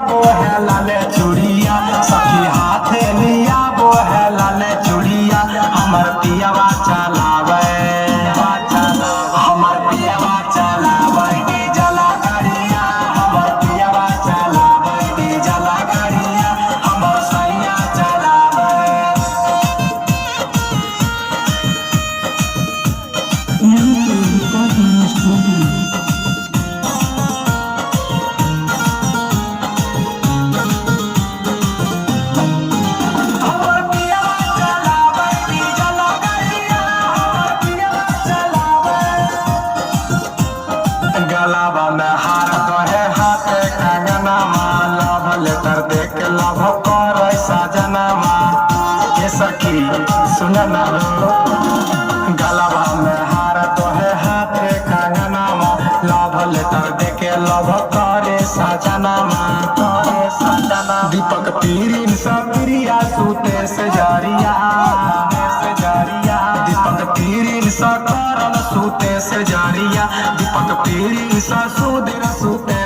वो है लाले चूड़िया सखी हाथे लिया वो है लाले चूड़िया हमर पियावा चलावे हमर पियावा चलावे डीजल गाड़िया हमर पियावा चलावे डीजल गाड़िया हमर सैया चलावे गलाबा में हार कहे हाथ कंगना माला भले तर देख लभ कर सजना ये सखी सुन ना रो गलाबा में हार कहे हाथ कंगना माला भले तर देख लभ करे सजना दीपक पीरिन सप्रिया सूते से जारिया दीपक पीरिन सा करल सूते से जारिया दीपक पीरिन सा सुधीर सूते